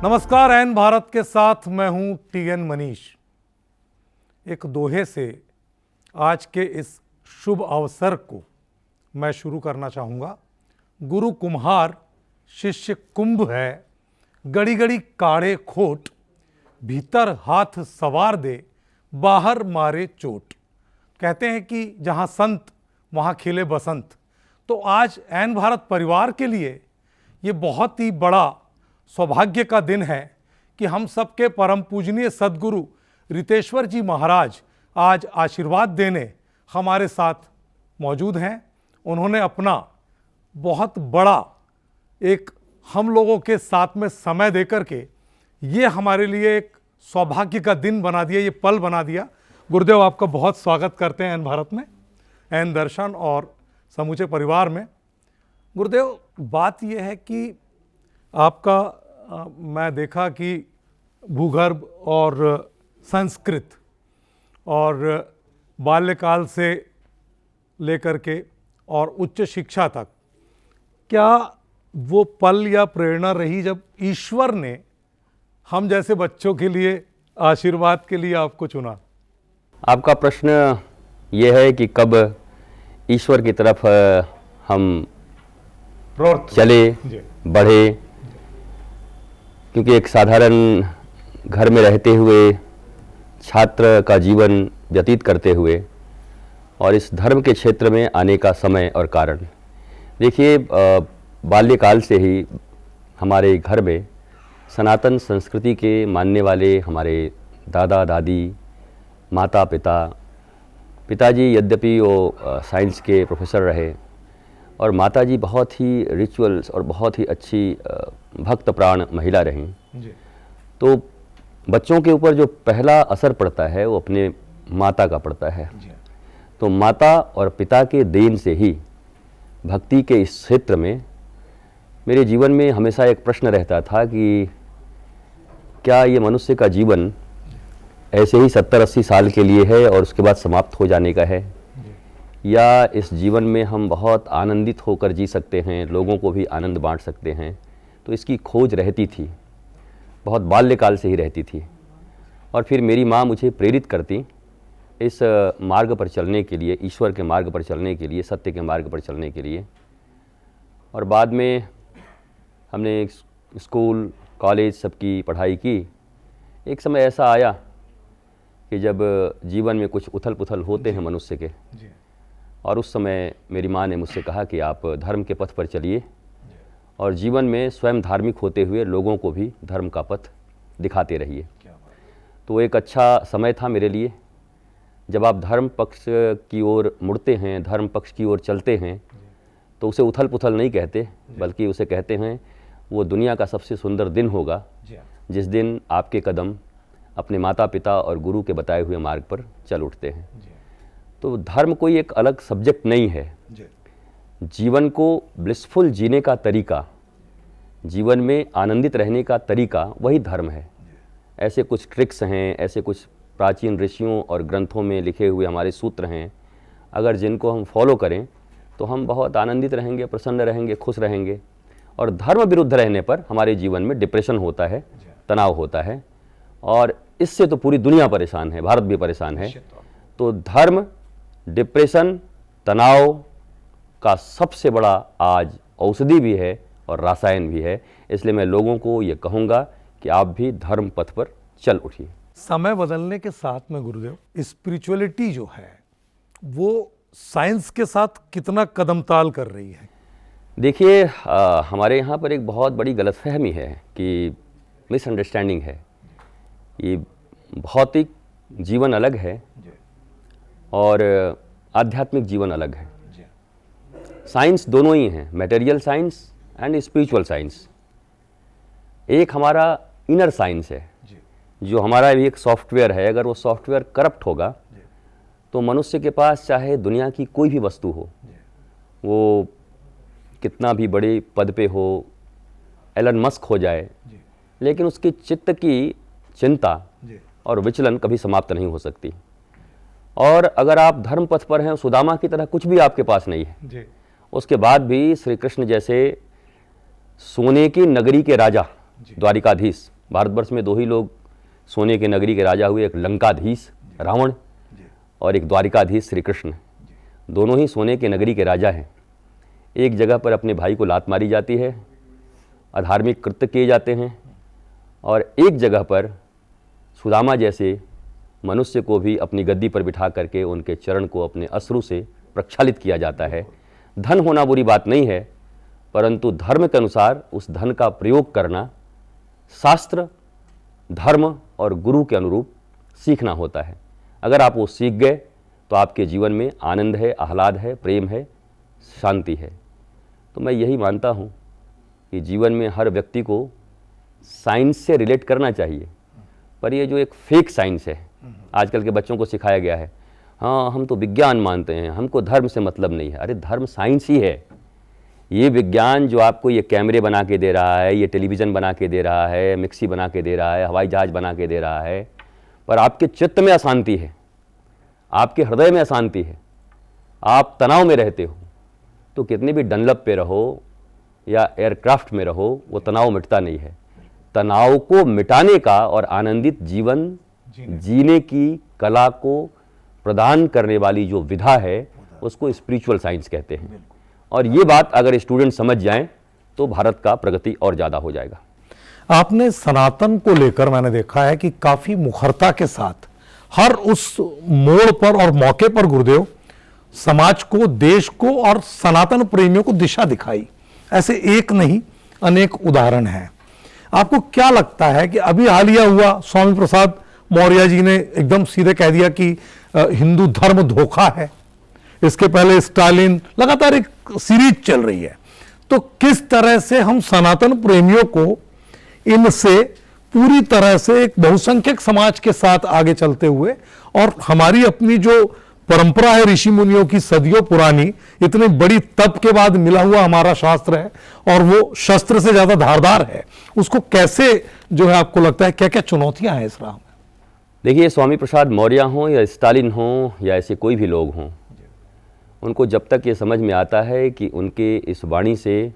नमस्कार, एन भारत के साथ मैं हूं टीएन मनीष। एक दोहे से आज के इस शुभ अवसर को मैं शुरू करना चाहूँगा। गुरु कुम्हार शिष्य कुंभ है, गड़ी गड़ी काढ़े खोट, भीतर हाथ सवार दे, बाहर मारे चोट। कहते हैं कि जहाँ संत वहाँ खिले बसंत। तो आज एन भारत परिवार के लिए ये बहुत ही बड़ा सौभाग्य का दिन है कि हम सबके परम पूजनीय सद्गुरु रितेश्वर जी महाराज आज आशीर्वाद देने हमारे साथ मौजूद हैं। उन्होंने अपना बहुत बड़ा एक हम लोगों के साथ में समय देकर के ये हमारे लिए एक सौभाग्य का दिन बना दिया, ये पल बना दिया। गुरुदेव, आपका बहुत स्वागत करते हैं एन भारत में, एन दर्शन और समूचे परिवार में। गुरुदेव, बात यह है कि आपका मैं देखा कि भूगर्भ और संस्कृत और बाल्यकाल से लेकर के और उच्च शिक्षा तक, क्या वो पल या प्रेरणा रही जब ईश्वर ने हम जैसे बच्चों के लिए आशीर्वाद के लिए आपको चुना? आपका प्रश्न ये है कि कब ईश्वर की तरफ हम चले, बढ़े, क्योंकि एक साधारण घर में रहते हुए, छात्र का जीवन व्यतीत करते हुए और इस धर्म के क्षेत्र में आने का समय और कारण, देखिए बाल्यकाल से ही हमारे घर में सनातन संस्कृति के मानने वाले हमारे दादा दादी, माता पिता, पिताजी यद्यपि वो साइंस के प्रोफेसर रहे और माताजी बहुत ही रिचुअल्स और बहुत ही अच्छी भक्त प्राण महिला रहीं। तो बच्चों के ऊपर जो पहला असर पड़ता है वो अपने माता का पड़ता है। तो माता और पिता के देन से ही भक्ति के इस क्षेत्र में मेरे जीवन में हमेशा एक प्रश्न रहता था कि क्या ये मनुष्य का जीवन ऐसे ही 70-80 साल के लिए है और उसके बाद समाप्त हो जाने का है, या इस जीवन में हम बहुत आनंदित होकर जी सकते हैं, लोगों को भी आनंद बांट सकते हैं। तो इसकी खोज रहती थी, बहुत बाल्यकाल से ही रहती थी। और फिर मेरी माँ मुझे प्रेरित करती इस मार्ग पर चलने के लिए, ईश्वर के मार्ग पर चलने के लिए, सत्य के मार्ग पर चलने के लिए। और बाद में हमने स्कूल कॉलेज सबकी पढ़ाई की। एक समय ऐसा आया कि जब जीवन में कुछ उथल पुथल होते हैं मनुष्य के, और उस समय मेरी माँ ने मुझसे कहा कि आप धर्म के पथ पर चलिए और जीवन में स्वयं धार्मिक होते हुए लोगों को भी धर्म का पथ दिखाते रहिए। तो एक अच्छा समय था मेरे लिए। जब आप धर्म पक्ष की ओर मुड़ते हैं, धर्म पक्ष की ओर चलते हैं, तो उसे उथल पुथल नहीं कहते, बल्कि उसे कहते हैं वो दुनिया का सबसे सुंदर दिन होगा जिस दिन आपके कदम अपने माता पिता और गुरु के बताए हुए मार्ग पर चल उठते हैं। तो धर्म कोई एक अलग सब्जेक्ट नहीं है। जीवन को ब्लिसफुल जीने का तरीका, जीवन में आनंदित रहने का तरीका, वही धर्म है। ऐसे कुछ ट्रिक्स हैं, ऐसे कुछ प्राचीन ऋषियों और ग्रंथों में लिखे हुए हमारे सूत्र हैं, अगर जिनको हम फॉलो करें तो हम बहुत आनंदित रहेंगे, प्रसन्न रहेंगे, खुश रहेंगे। और धर्म विरुद्ध रहने पर हमारे जीवन में डिप्रेशन होता है, तनाव होता है, और इससे तो पूरी दुनिया परेशान है, भारत भी परेशान है। तो धर्म डिप्रेशन, तनाव का सबसे बड़ा आज औषधि भी है और रासायन भी है। इसलिए मैं लोगों को ये कहूँगा कि आप भी धर्म पथ पर चल उठिए। समय बदलने के साथ में गुरुदेव, स्पिरिचुअलिटी जो है वो साइंस के साथ कितना कदम ताल कर रही है? देखिए, हमारे यहाँ पर एक बहुत बड़ी गलतफहमी है कि मिसअंडरस्टैंडिंग है। ये भौतिक जीवन अलग है और आध्यात्मिक जीवन अलग है। साइंस दोनों ही हैं, material science and spiritual science. एक हमारा इनर साइंस है, जो हमारा भी एक सॉफ्टवेयर है। अगर वो सॉफ्टवेयर करप्ट होगा तो मनुष्य के पास चाहे दुनिया की कोई भी वस्तु हो, वो कितना भी बड़े पद पे हो, एलन मस्क हो जाए, लेकिन उसकी चित्त की चिंता और विचलन कभी समाप्त नहीं हो सकती। और अगर आप धर्म पथ पर हैं, सुदामा की तरह कुछ भी आपके पास नहीं है जी। उसके बाद भी श्री कृष्ण जैसे सोने की नगरी के राजा द्वारिकाधीश। भारतवर्ष में दो ही लोग सोने के नगरी के राजा हुए, एक लंकाधीश रावण और एक द्वारिकाधीश श्री कृष्ण। दोनों ही सोने के नगरी के राजा हैं। एक जगह पर अपने भाई को लात मारी जाती है, अधार्मिक कृत्य किए जाते हैं, और एक जगह पर सुदामा जैसे मनुष्य को भी अपनी गद्दी पर बिठा करके उनके चरण को अपने अश्रु से प्रक्षालित किया जाता है। धन होना बुरी बात नहीं है, परंतु धर्म के अनुसार उस धन का प्रयोग करना शास्त्र, धर्म और गुरु के अनुरूप सीखना होता है। अगर आप वो सीख गए तो आपके जीवन में आनंद है, आह्लाद है, प्रेम है, शांति है। तो मैं यही मानता हूँ कि जीवन में हर व्यक्ति को साइंस से रिलेट करना चाहिए, पर ये जो एक फेक साइंस है आजकल के बच्चों को सिखाया गया है, हाँ हम तो विज्ञान मानते हैं, हमको धर्म से मतलब नहीं है। अरे धर्म साइंस ही है। ये विज्ञान जो आपको ये कैमरे बना के दे रहा है, ये टेलीविज़न बना के दे रहा है, मिक्सी बना के दे रहा है, हवाई जहाज़ बना के दे रहा है, पर आपके चित्त में अशांति है, आपके हृदय में अशांति है, आप तनाव में रहते हो, तो कितने भी डनलप पे रहो या एयरक्राफ्ट में रहो, वो तनाव मिटता नहीं है। तनाव को मिटाने का और आनंदित जीवन जीने की कला को प्रदान करने वाली जो विधा है उसको स्पिरिचुअल साइंस कहते हैं। और ये बात अगर स्टूडेंट समझ जाएं तो भारत का प्रगति और ज़्यादा हो जाएगा। आपने सनातन को लेकर मैंने देखा है कि काफ़ी मुखरता के साथ हर उस मोड़ पर और मौके पर गुरुदेव समाज को, देश को और सनातन प्रेमियों को दिशा दिखाई। ऐसे एक नहीं अनेक उदाहरण हैं। आपको क्या लगता है कि अभी हालिया हुआ स्वामी प्रसाद मौर्य जी ने एकदम सीधे कह दिया कि हिंदू धर्म धोखा है, इसके पहले स्टालिन, लगातार एक सीरीज चल रही है, तो किस तरह से हम सनातन प्रेमियों को इनसे पूरी तरह से एक बहुसंख्यक समाज के साथ आगे चलते हुए और हमारी अपनी जो परंपरा है ऋषि मुनियों की सदियों पुरानी, इतनी बड़ी तप के बाद मिला हुआ हमारा शास्त्र है और वो शस्त्र से ज्यादा धारदार है, उसको कैसे जो है आपको लगता है क्या क्या चुनौतियां हैं इस राह में? देखिए, स्वामी प्रसाद मौर्य हों या स्टालिन हों या ऐसे कोई भी लोग हों, उनको जब तक ये समझ में आता है कि उनके इस वाणी से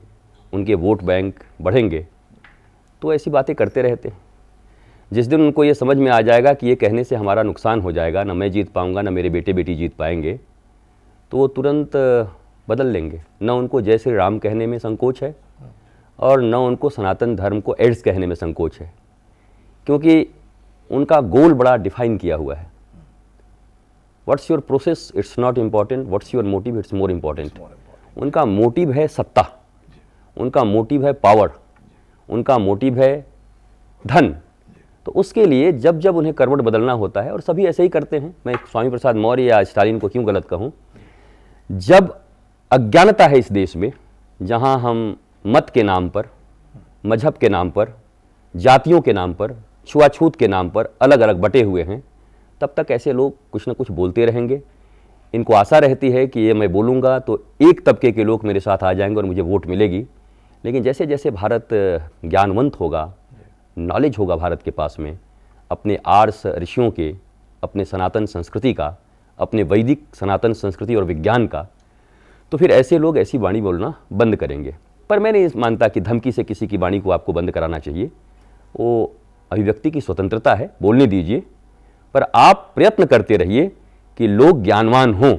उनके वोट बैंक बढ़ेंगे तो ऐसी बातें करते रहते हैं। जिस दिन उनको ये समझ में आ जाएगा कि ये कहने से हमारा नुकसान हो जाएगा, ना मैं जीत पाऊंगा ना मेरे बेटे बेटी जीत पाएंगे, तो वो तुरंत बदल लेंगे। न उनको जय श्री राम कहने में संकोच है और न उनको सनातन धर्म को एड्स कहने में संकोच है, क्योंकि उनका गोल बड़ा डिफाइन किया हुआ है। What's your process, it's not important, what's your motive, it's more important. उनका मोटिव है सत्ता, उनका मोटिव है पावर, उनका मोटिव है धन। तो उसके लिए जब जब उन्हें करवट बदलना होता है, और सभी ऐसे ही करते हैं, मैं स्वामी प्रसाद मौर्य या स्टालिन को क्यों गलत कहूँ, जब अज्ञानता है इस देश में, जहाँ हम मत के नाम पर, मजहब के नाम पर, जातियों के नाम पर, छुआछूत के नाम पर अलग अलग बटे हुए हैं, तब तक ऐसे लोग कुछ ना कुछ बोलते रहेंगे। इनको आशा रहती है कि ये मैं बोलूँगा तो एक तबके के लोग मेरे साथ आ जाएंगे और मुझे वोट मिलेगी। लेकिन जैसे जैसे भारत ज्ञानवंत होगा, नॉलेज होगा भारत के पास में, अपने आर्ष ऋषियों के, अपने सनातन संस्कृति का, अपने वैदिक सनातन संस्कृति और विज्ञान का, तो फिर ऐसे लोग ऐसी वाणी बोलना बंद करेंगे। पर मैं नहीं मानता कि धमकी से किसी की वाणी को आपको बंद कराना चाहिए। वो अभिव्यक्ति की स्वतंत्रता है, बोलने दीजिए, पर आप प्रयत्न करते रहिए कि लोग ज्ञानवान हों।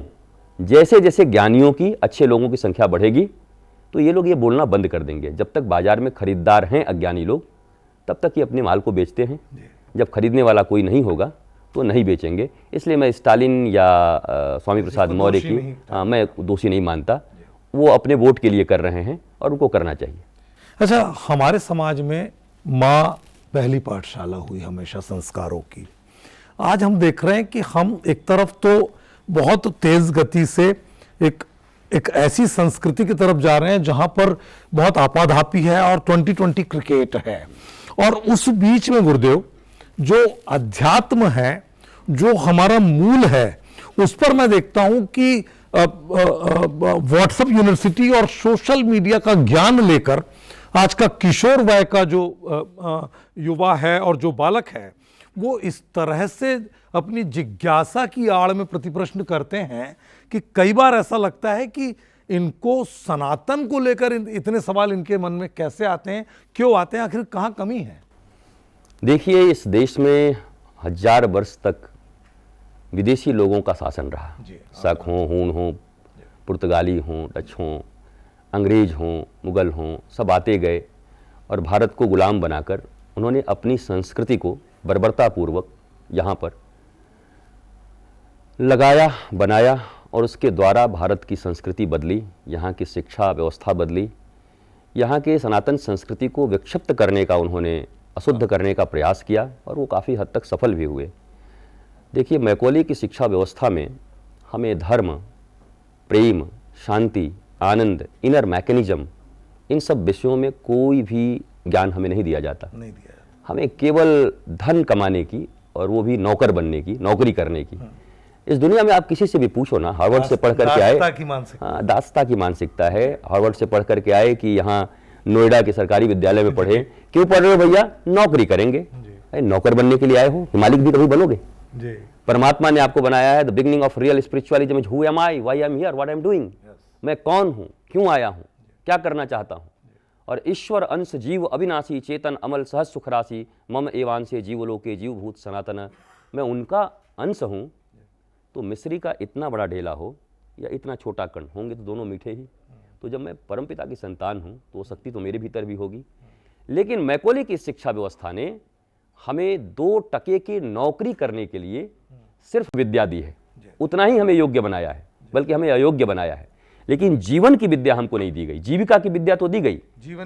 जैसे जैसे ज्ञानियों की, अच्छे लोगों की संख्या बढ़ेगी तो ये लोग ये बोलना बंद कर देंगे। जब तक बाजार में खरीदार हैं अज्ञानी लोग, तब तक ये अपने माल को बेचते हैं। जब खरीदने वाला कोई नहीं होगा तो नहीं बेचेंगे। इसलिए मैं स्टालिन या स्वामी प्रसाद मौर्य की मैं दोषी नहीं मानता। वो अपने वोट के लिए कर रहे हैं और उनको करना चाहिए। अच्छा, हमारे समाज में माँ पहली पाठशाला हुई हमेशा संस्कारों की। आज हम देख रहे हैं कि हम एक तरफ तो बहुत तेज गति से एक ऐसी संस्कृति की तरफ जा रहे हैं जहां पर बहुत आपाधापी है और 2020 क्रिकेट है, और उस बीच में गुरुदेव जो अध्यात्म है, जो हमारा मूल है, उस पर मैं देखता हूं कि व्हाट्सएप यूनिवर्सिटी और सोशल मीडिया का ज्ञान लेकर आज का किशोर वय का जो युवा है और जो बालक है, वो इस तरह से अपनी जिज्ञासा की आड़ में प्रतिप्रश्न करते हैं कि कई बार ऐसा लगता है कि इनको सनातन को लेकर इतने सवाल इनके मन में कैसे आते हैं, क्यों आते हैं, आखिर कहाँ कमी है? देखिए, इस देश में 1000 वर्ष तक विदेशी लोगों का शासन रहा। शक हों, हूण हों, पुर्तगाली हों, डच हों, अंग्रेज हों, मुगल हों, सब आते गए और भारत को गुलाम बनाकर उन्होंने अपनी संस्कृति को बर्बरतापूर्वक यहाँ पर लगाया, बनाया और उसके द्वारा भारत की संस्कृति बदली, यहाँ की शिक्षा व्यवस्था बदली, यहाँ के सनातन संस्कृति को विक्षिप्त करने का उन्होंने, अशुद्ध करने का प्रयास किया और वो काफ़ी हद तक सफल भी हुए। देखिए, मैकॉले की शिक्षा व्यवस्था में हमें धर्म, प्रेम, शांति, आनंद, इनर मैकेनिज्म, इन सब विषयों में कोई भी ज्ञान हमें नहीं दिया जाता। हमें केवल धन कमाने की, और वो भी नौकर बनने की, नौकरी करने की। इस दुनिया में आप किसी से भी पूछो ना, हार्वर्ड से पढ़ करके आए, दास्ता की मानसिकता है, हार्वर्ड से पढ़ करके आए कि यहाँ नोएडा के सरकारी विद्यालय में पढ़े, क्यों पढ़ रहे हो भैया? नौकरी करेंगे। नौकर बनने के लिए आए हो, मालिक भी कभी बनोगे। परमात्मा ने आपको बनाया है, the beginning of real spiritualism is who am I, why I am here, what I am doing. मैं कौन हूँ, क्यों आया हूँ, क्या करना चाहता हूँ। और ईश्वर अंश जीव अविनाशी चेतन अमल सहज सुख राशि मम एवांशे जीवलोके जीवभूत सनातन। मैं उनका अंश हूँ। तो मिस्री का इतना बड़ा ढेला हो या इतना छोटा कण, होंगे तो दोनों मीठे ही। तो जब मैं परमपिता की संतान हूँ तो वो शक्ति तो मेरे भीतर भी होगी। लेकिन मैकॉले की शिक्षा व्यवस्था ने हमें 2 टके की नौकरी करने के लिए सिर्फ विद्या दी है, उतना ही हमें योग्य बनाया है, बल्कि हमें अयोग्य बनाया है। लेकिन जीवन की विद्या हमको नहीं दी गई। जीविका की विद्या तो दी गई,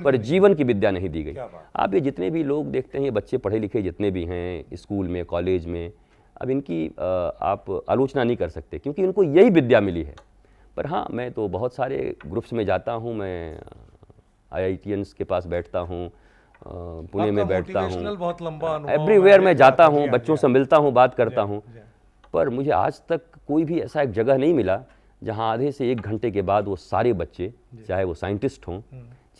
पर जीवन की विद्या नहीं दी गई। आप ये जितने भी लोग देखते हैं, बच्चे पढ़े लिखे जितने भी हैं स्कूल में, कॉलेज में, अब इनकी आप आलोचना नहीं कर सकते क्योंकि इनको यही विद्या मिली है। पर हाँ, मैं तो बहुत सारे ग्रुप्स में जाता हूँ, मैं IITians के पास बैठता हूँ, पुणे में बैठता हूँ, एवरीवेयर मैं जाता हूँ, बच्चों से मिलता हूँ, बात करता हूँ। पर मुझे आज तक कोई भी ऐसा एक जगह नहीं मिला जहाँ आधे से 1 घंटे के बाद वो सारे बच्चे, चाहे वो साइंटिस्ट हों,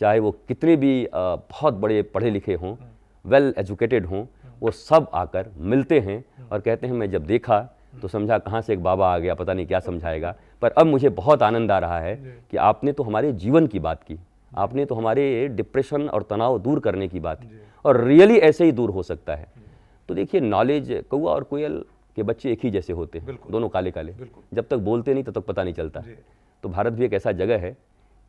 चाहे वो कितने भी बहुत बड़े पढ़े लिखे हों, वेल एजुकेटेड हों, वो सब आकर मिलते हैं और कहते हैं मैं जब देखा तो समझा कहाँ से एक बाबा आ गया, पता नहीं क्या समझाएगा। पर अब मुझे बहुत आनंद आ रहा है कि आपने तो हमारे जीवन की बात की, आपने तो हमारे डिप्रेशन और तनाव दूर करने की बात की, और रियली ऐसे ही दूर हो सकता है। तो देखिए, नॉलेज, कौवा और कोयल के बच्चे एक ही जैसे होते हैं, दोनों काले काले, जब तक बोलते नहीं तब तक पता नहीं चलता। तो भारत भी एक ऐसा जगह है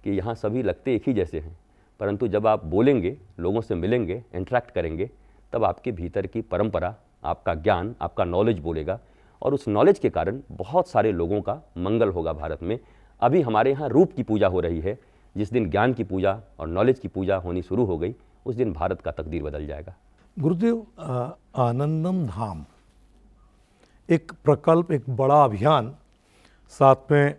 कि यहाँ सभी लगते एक ही जैसे हैं, परंतु जब आप बोलेंगे, लोगों से मिलेंगे, इंटरेक्ट करेंगे, तब आपके भीतर की परंपरा, आपका ज्ञान, आपका नॉलेज बोलेगा, और उस नॉलेज के कारण बहुत सारे लोगों का मंगल होगा भारत में। अभी हमारे यहाँ रूप की पूजा हो रही है, जिस दिन ज्ञान की पूजा और नॉलेज की पूजा होनी शुरू हो गई, उस दिन भारत का तकदीर बदल जाएगा। गुरुदेव, आनंदम धाम एक प्रकल्प, एक बड़ा अभियान, साथ में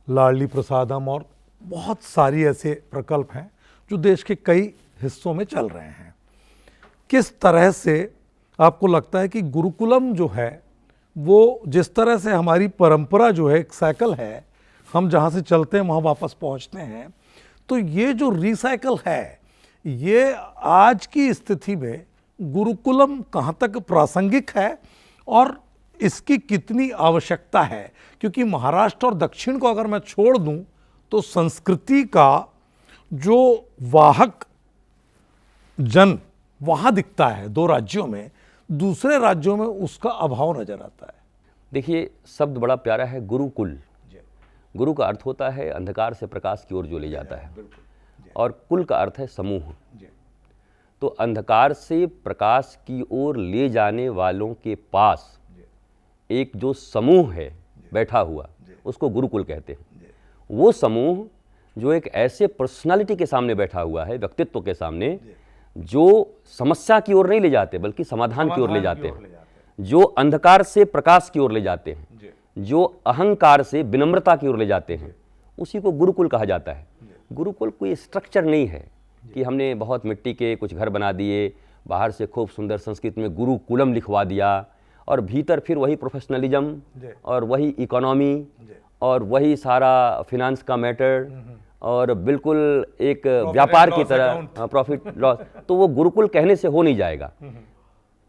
लाडली प्रसादम और बहुत सारी ऐसे प्रकल्प हैं जो देश के कई हिस्सों में चल रहे हैं। किस तरह से आपको लगता है कि गुरुकुलम जो है वो, जिस तरह से हमारी परंपरा जो है एक साइकिल है, हम जहाँ से चलते हैं वहाँ वापस पहुँचते हैं, तो ये जो रिसाइकल है, ये आज की स्थिति में गुरुकुलम कहाँ तक प्रासंगिक है और इसकी कितनी आवश्यकता है? क्योंकि महाराष्ट्र और दक्षिण को अगर मैं छोड़ दूं तो संस्कृति का जो वाहक जन वहाँ दिखता है 2 राज्यों में, दूसरे राज्यों में उसका अभाव नजर आता है। देखिए, शब्द बड़ा प्यारा है, गुरुकुल। गुरु का अर्थ होता है अंधकार से प्रकाश की ओर जो ले जाता है, और कुल का अर्थ है समूह। तो अंधकार से प्रकाश की ओर ले जाने वालों के पास एक जो समूह है बैठा हुआ, उसको गुरुकुल कहते हैं। वो समूह जो एक ऐसे पर्सनालिटी के सामने बैठा हुआ है, व्यक्तित्व के सामने, जो समस्या की ओर नहीं ले जाते बल्कि समाधान की ओर ले जाते हैं, जो अंधकार से प्रकाश की ओर ले जाते हैं, जो अहंकार से विनम्रता की ओर ले जाते हैं, उसी को गुरुकुल कहा जाता है। गुरुकुल कोई स्ट्रक्चर नहीं है कि हमने बहुत मिट्टी के कुछ घर बना दिए, बाहर से खूब सुंदर संस्कृत में गुरुकुलम लिखवा दिया, और भीतर फिर वही प्रोफेशनलिज्म और वही इकोनॉमी और वही सारा फिनांस का मैटर और बिल्कुल एक व्यापार की तरह प्रॉफिट लॉस। तो वो गुरुकुल कहने से हो नहीं जाएगा।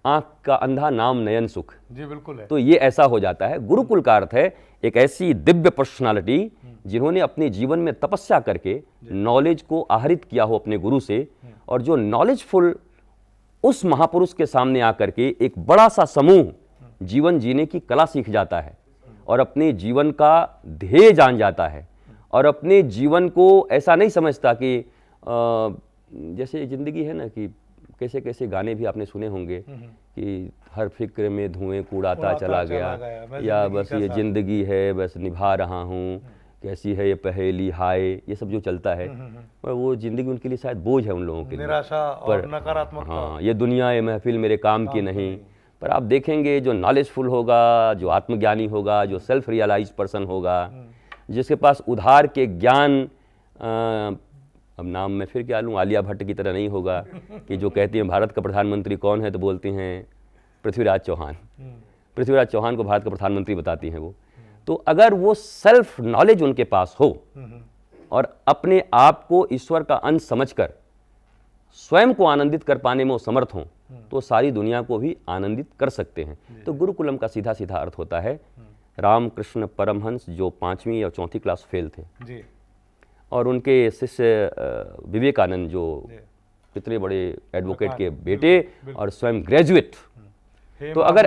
आंख का अंधा नाम नयन सुख, जी बिल्कुल है। तो ये ऐसा हो जाता है। गुरुकुल का अर्थ है एक ऐसी दिव्य पर्सनालिटी जिन्होंने अपने जीवन में तपस्या करके नॉलेज को आहरित किया हो अपने गुरु से, और जो नॉलेजफुल उस महापुरुष के सामने आकर के एक बड़ा सा समूह जीवन जीने की कला सीख जाता है और अपने जीवन का ध्येय जान जाता है और अपने जीवन को ऐसा नहीं समझता कि जैसे ज़िंदगी है ना कि कैसे कैसे गाने भी आपने सुने होंगे कि हर फिक्र में धुएं कूड़ाता चला गया, या बस ये ज़िंदगी है, बस निभा रहा हूँ, कैसी है ये पहेली, हाय, ये सब जो चलता है, और वो ज़िंदगी उनके लिए शायद बोझ है उन लोगों के लिए, निराशा और नकारात्मकता। हाँ, ये दुनिया ये महफिल मेरे काम की नहीं। पर आप देखेंगे जो नॉलेजफुल होगा, जो आत्मज्ञानी होगा, जो सेल्फ रियलाइज पर्सन होगा, जिसके पास उधार के ज्ञान, अब नाम मैं फिर क्या लूँ, आलिया भट्ट की तरह नहीं होगा कि जो कहती हैं भारत का प्रधानमंत्री कौन है तो बोलती हैं पृथ्वीराज चौहान। पृथ्वीराज चौहान को भारत का प्रधानमंत्री बताती हैं वो। तो अगर वो सेल्फ नॉलेज उनके पास हो और अपने आप को ईश्वर का अंश समझकर स्वयं को आनंदित कर पाने में वो समर्थ हों, तो सारी दुनिया को भी आनंदित कर सकते हैं। तो गुरुकुलम का सीधा सीधा अर्थ होता है रामकृष्ण परमहंस जो 5वीं और 4थी क्लास फेल थे जी। और उनके शिष्य विवेकानंद जो इतने बड़े एडवोकेट के बेटे और स्वयं ग्रेजुएट, तो अगर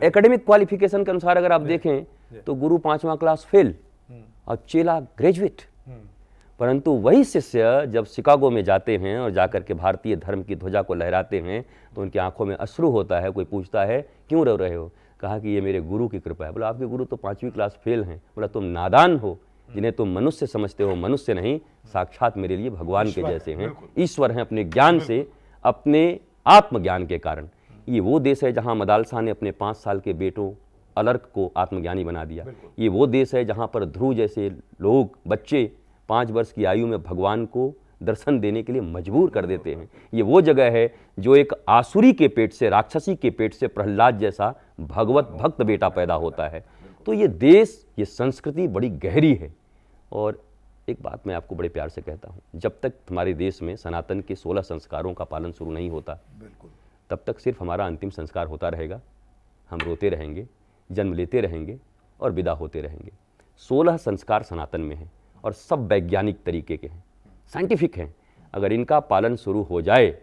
एकेडमिक क्वालिफिकेशन के अनुसार अगर आप देखें तो गुरु 5वां क्लास फेल और चेला ग्रेजुएट। परंतु वही शिष्य जब शिकागो में जाते हैं और जाकर के भारतीय धर्म की ध्वजा को लहराते हैं तो उनकी आंखों में अश्रु होता है। कोई पूछता है क्यों रो रहे हो, कहा कि ये मेरे गुरु की कृपा है। बोला आपके गुरु तो 5वीं क्लास फेल हैं। बोला तुम नादान हो, जिन्हें तुम मनुष्य समझते हो, मनुष्य नहीं, साक्षात मेरे लिए भगवान के जैसे हैं, ईश्वर हैं अपने ज्ञान से, अपने आत्मज्ञान के कारण। ये वो देश है जहाँ मदालसा ने अपने 5 साल के बेटों अलर्क को आत्मज्ञानी बना दिया। ये वो देश है जहाँ पर ध्रुव जैसे लोग, बच्चे 5 वर्ष की आयु में भगवान को दर्शन देने के लिए मजबूर कर देते हैं। ये वो जगह है जो एक आसुरी के पेट से, राक्षसी के पेट से प्रहलाद जैसा भगवत भक्त बेटा पैदा होता है। तो ये देश, ये संस्कृति बड़ी गहरी है। और एक बात मैं आपको बड़े प्यार से कहता हूँ, जब तक हमारे देश में सनातन के 16 संस्कारों का पालन शुरू नहीं होता, तब तक सिर्फ हमारा अंतिम संस्कार होता रहेगा। हम रोते रहेंगे, जन्म लेते रहेंगे और विदा होते रहेंगे। 16 संस्कार सनातन में हैं और सब वैज्ञानिक तरीके के हैं, साइंटिफिक हैं। अगर इनका पालन शुरू हो जाए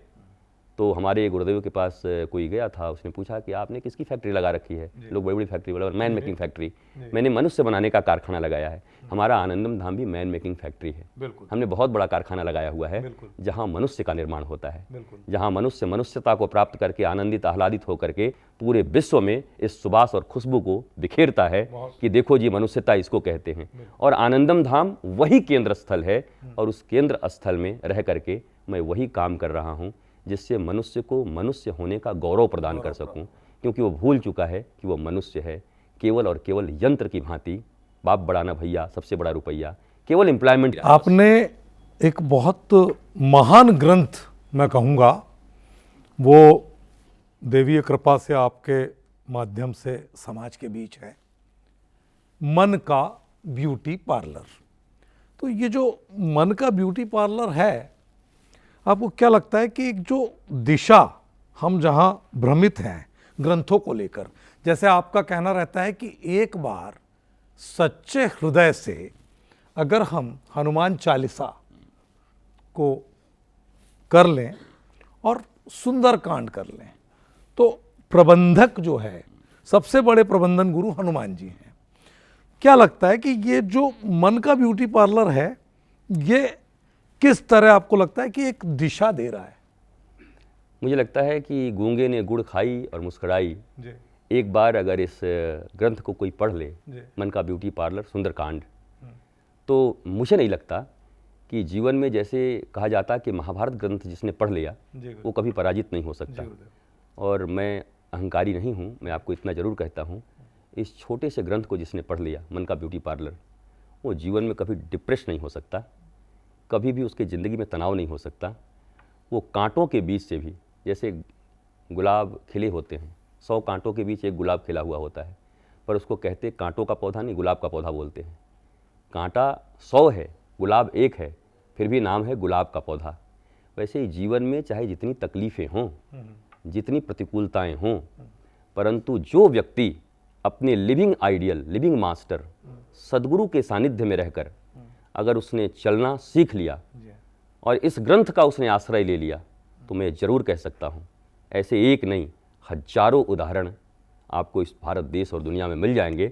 तो हमारे गुरुदेव के पास कोई गया था, उसने पूछा कि आपने किसकी फैक्ट्री लगा रखी है? लोग बड़ी बड़ी फैक्ट्री बोला, मैन मेकिंग फैक्ट्री। मैंने मनुष्य बनाने का कारखाना लगाया है। हमारा आनंदम धाम भी मैन मेकिंग फैक्ट्री है। हमने बहुत बड़ा कारखाना लगाया हुआ है जहाँ मनुष्य का निर्माण होता है, जहाँ मनुष्य मनुष्यता को प्राप्त करके आनंदित आह्लादित होकर के पूरे विश्व में इस सुबास और खुशबू को बिखेरता है कि देखो जी मनुष्यता इसको कहते हैं। और आनंदम धाम वही केंद्र स्थल है और उस केंद्र स्थल में रह करके मैं वही काम कर रहा हूँ जिससे मनुष्य को मनुष्य होने का गौरव प्रदान कर सकूं, क्योंकि वो भूल चुका है कि वो मनुष्य है, केवल और केवल यंत्र की भांति। बाप बड़ा ना भैया, सबसे बड़ा रुपया, केवल एम्प्लॉयमेंट। आपने एक बहुत महान ग्रंथ, मैं कहूँगा वो देवीय कृपा से आपके माध्यम से समाज के बीच है, मन का ब्यूटी पार्लर। तो ये जो मन का ब्यूटी पार्लर है, आपको क्या लगता है कि एक जो दिशा हम जहाँ भ्रमित हैं ग्रंथों को लेकर, जैसे आपका कहना रहता है कि एक बार सच्चे हृदय से अगर हम हनुमान चालीसा को कर लें और सुंदर कांड कर लें तो प्रबंधक जो है, सबसे बड़े प्रबंधन गुरु हनुमान जी हैं। क्या लगता है कि ये जो मन का ब्यूटी पार्लर है, ये किस तरह आपको लगता है कि एक दिशा दे रहा है? मुझे लगता है कि गूंगे ने गुड़ खाई और मुस्कुराई। एक बार अगर इस ग्रंथ को कोई पढ़ ले, मन का ब्यूटी पार्लर सुंदरकांड, तो मुझे नहीं लगता कि जीवन में जैसे कहा जाता कि महाभारत ग्रंथ जिसने पढ़ लिया वो कभी पराजित नहीं हो सकता। और मैं अहंकारी नहीं हूँ, मैं आपको इतना ज़रूर कहता हूँ, इस छोटे से ग्रंथ को जिसने पढ़ लिया, मन का ब्यूटी पार्लर, वो जीवन में कभी डिप्रेस नहीं हो सकता, कभी भी उसकी ज़िंदगी में तनाव नहीं हो सकता। वो कांटों के बीच से भी, जैसे गुलाब खिले होते हैं, 100 कांटों के बीच एक गुलाब खिला हुआ होता है, पर उसको कहते कांटों का पौधा नहीं, गुलाब का पौधा बोलते हैं। कांटा 100 है, गुलाब 1 है, फिर भी नाम है गुलाब का पौधा। वैसे ही जीवन में चाहे जितनी तकलीफ़ें हों, जितनी प्रतिकूलताएं हों, परंतु जो व्यक्ति अपने लिविंग आइडियल, लिविंग मास्टर सद्गुरु के सानिध्य में रहकर अगर उसने चलना सीख लिया जी और इस ग्रंथ का उसने आश्रय ले लिया, तो मैं जरूर कह सकता हूँ ऐसे एक नहीं हजारों उदाहरण आपको इस भारत देश और दुनिया में मिल जाएंगे।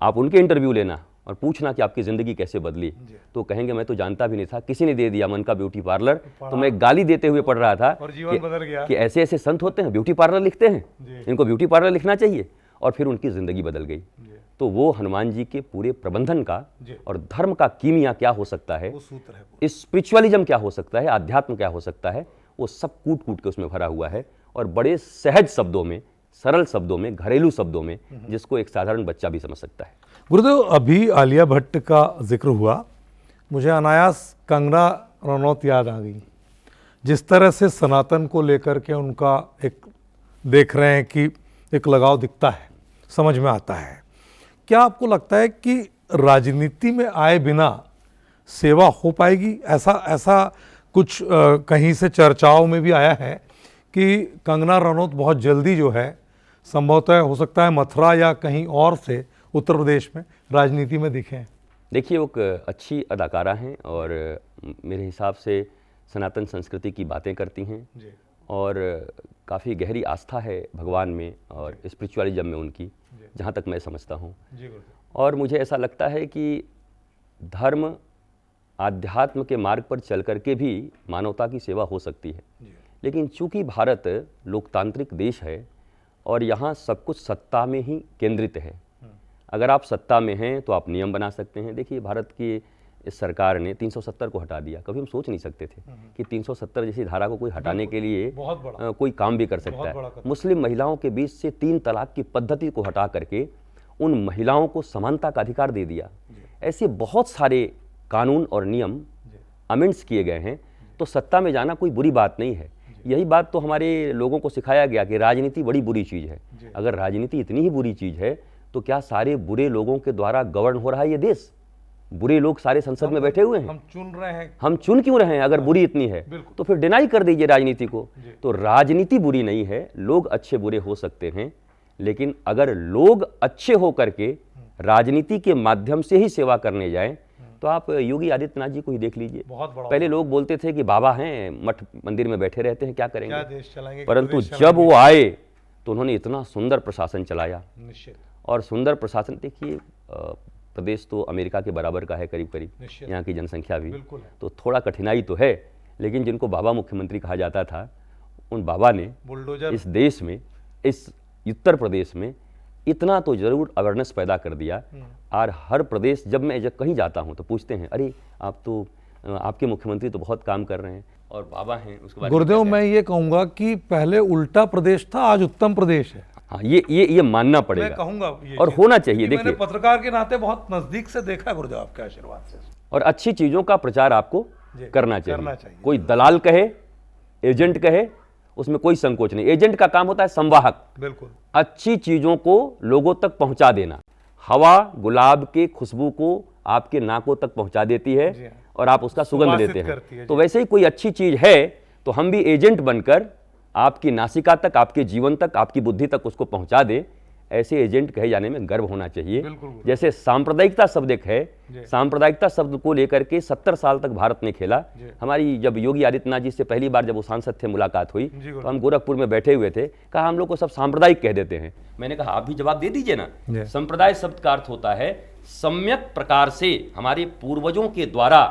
आप उनके इंटरव्यू लेना और पूछना कि आपकी ज़िंदगी कैसे बदली, तो कहेंगे मैं तो जानता भी नहीं था, किसी ने दे दिया मन का ब्यूटी पार्लर, तो मैं गाली देते हुए पढ़ रहा था और जीवन बदल गया कि ऐसे ऐसे संत होते हैं, ब्यूटी पार्लर लिखते हैं, जी। इनको ब्यूटी पार्लर लिखना चाहिए, और फिर उनकी ज़िंदगी बदल गई। जी। तो वो हनुमान जी के पूरे प्रबंधन का जी। और धर्म का कीमिया क्या हो सकता है, वो सूत्र है स्पिरिचुअलिज्म क्या हो सकता है, आध्यात्म क्या हो सकता है, वो सब कूट कूट के उसमें भरा हुआ है, और बड़े सहज शब्दों में, सरल शब्दों में, घरेलू शब्दों में, जिसको एक साधारण बच्चा भी समझ सकता है। गुरुदेव, अभी आलिया भट्ट का जिक्र हुआ, मुझे अनायास कंगना रनौत याद आ गई। जिस तरह से सनातन को लेकर के उनका एक देख रहे हैं कि एक लगाव दिखता है, समझ में आता है। क्या आपको लगता है कि राजनीति में आए बिना सेवा हो पाएगी? ऐसा कुछ कहीं से चर्चाओं में भी आया है कि कंगना रनौत बहुत जल्दी जो है, संभवतः हो सकता है मथुरा या कहीं और से उत्तर प्रदेश में राजनीति में दिखें। देखिए, वो एक अच्छी अदाकारा हैं और मेरे हिसाब से सनातन संस्कृति की बातें करती हैं जी। और काफ़ी गहरी आस्था है भगवान में और स्पिरिचुअलिज्म में उनकी, जहाँ तक मैं समझता हूँ। और मुझे ऐसा लगता है कि धर्म आध्यात्म के मार्ग पर चल करके भी मानवता की सेवा हो सकती है, लेकिन चूंकि भारत लोकतांत्रिक देश है और यहाँ सब कुछ सत्ता में ही केंद्रित है। अगर आप सत्ता में हैं तो आप नियम बना सकते हैं। देखिए, भारत की इस सरकार ने 370 को हटा दिया। कभी हम सोच नहीं सकते थे कि 370 जैसी धारा को कोई हटाने के लिए कोई काम भी कर सकता है। मुस्लिम महिलाओं के बीच से 3 तलाक की पद्धति को हटा करके उन महिलाओं को समानता का अधिकार दे दिया। ऐसे बहुत सारे कानून और नियम अमेंड्स किए गए हैं। तो सत्ता में जाना कोई बुरी बात नहीं है। यही बात तो हमारे लोगों को सिखाया गया कि राजनीति बड़ी बुरी चीज़ है। अगर राजनीति इतनी ही बुरी चीज़ है तो क्या सारे बुरे लोगों के द्वारा गवर्न हो रहा है ये देश? बुरे लोग सारे संसद में बैठे हुए हैं, हम चुन रहे हैं। हम चुन क्यों रहे हैं? अगर बुरी इतनी है तो फिर डिनाई कर दीजिए राजनीति को। तो राजनीति बुरी नहीं है, लोग अच्छे बुरे हो सकते हैं, लेकिन अगर लोग अच्छे हो करके राजनीति के माध्यम से ही सेवा करने जाएं तो आप योगी आदित्यनाथ जी को ही देख लीजिए। पहले लोग बोलते थे कि बाबा हैं, मठ मंदिर में बैठे रहते हैं, क्या करेंगे, क्या देश चलाएंगे, परंतु जब वो आए तो उन्होंने इतना सुंदर प्रशासन चलाया। निश्चित। और सुंदर प्रशासन, देखिए प्रदेश तो अमेरिका के बराबर का है करीब करीब, यहाँ की जनसंख्या भी, तो थोड़ा कठिनाई तो है, लेकिन जिनको बाबा मुख्यमंत्री कहा जाता था, उन बाबा ने बुलडोजर इस देश में, इस उत्तर प्रदेश में इतना तो जरूर अवेयरनेस पैदा कर दिया। और हर प्रदेश, जब मैं कहीं जाता हूँ तो पूछते हैं, अरे आप तो, आपके मुख्यमंत्री तो बहुत काम कर रहे हैं और बाबा हैं। उसके बाद गुरुदेव, मैं ये कहूँगा कि पहले उल्टा प्रदेश था, आज उत्तम प्रदेश है। हाँ, ये मानना पड़ेगा, मैं कहूँगा ये और होना चाहिए। देखिए, मैंने पत्रकार के नाते बहुत नजदीक से देखा है गुरुदेव आपके आशीर्वाद से। और अच्छी चीजों का प्रचार आपको करना चाहिए। कोई दलाल कहे, एजेंट कहे, उसमें कोई संकोच नहीं। एजेंट का काम होता है संवाहक, बिल्कुल, अच्छी चीजों को लोगों तक पहुंचा देना। हवा गुलाब के खुशबू को आपके नाकों तक पहुंचा देती है और आप उसका सुगंध लेते हैं। तो वैसे ही कोई अच्छी चीज है तो हम भी एजेंट बनकर आपकी नासिका तक, आपके जीवन तक, आपकी बुद्धि तक उसको पहुंचा दे। ऐसे एजेंट कहे जाने में गर्व होना चाहिए। जैसे सांप्रदायिकता शब्द एक है, सांप्रदायिकता शब्द को लेकर के 70 साल तक भारत ने खेला। हमारी जब योगी आदित्यनाथ जी से पहली बार जब वो सांसद थे मुलाकात हुई तो हम गोरखपुर में बैठे हुए थे, कहा हम लोग को सब सांप्रदायिक कह देते हैं। मैंने कहा आप भी जवाब दे दीजिए ना। संप्रदाय शब्द का अर्थ होता है सम्यक प्रकार से हमारे पूर्वजों के द्वारा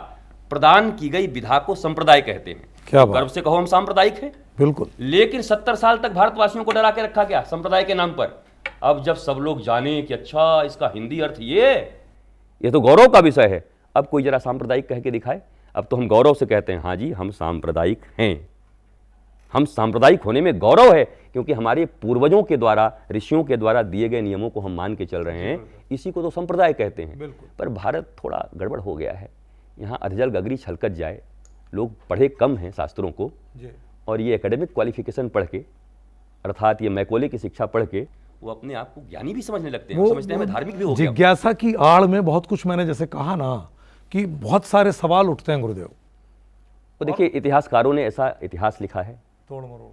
प्रदान की गई विधा को संप्रदाय कहते हैं। क्या गर्व से कहो हम सांप्रदायिक हैं, बिल्कुल। लेकिन 70 साल तक भारतवासियों को डरा के रखा गया संप्रदाय के नाम पर। अब जब सब लोग जाने कि अच्छा इसका हिंदी अर्थ ये तो गौरव का विषय है, अब कोई जरा सांप्रदायिक कह के दिखाए। अब तो हम गौरव से कहते हैं, हाँ जी हम सांप्रदायिक हैं। हम सांप्रदायिक होने में गौरव है, क्योंकि हमारे पूर्वजों के द्वारा, ऋषियों के द्वारा दिए गए नियमों को हम मान के चल रहे हैं। इसी को तो संप्रदाय कहते हैं। पर भारत थोड़ा गड़बड़ हो गया है। यहाँ अधजल गगरी छलकत जाए, लोग पढ़े कम हैं शास्त्रों को, और ये एकेडमिक क्वालिफिकेशन पढ़ के, अर्थात ये मैकोले की शिक्षा पढ़ के, वो अपने आप को ज्ञानी भी समझने लगते हैं, समझते हैं मैं धार्मिक भी हो गया। जिज्ञासा की आड़ में बहुत कुछ, मैंने जैसे कहा ना कि बहुत सारे सवाल उठते हैं गुरुदेव। तो देखिए, इतिहासकारों ने ऐसा इतिहास लिखा है तोड़ मरोड़,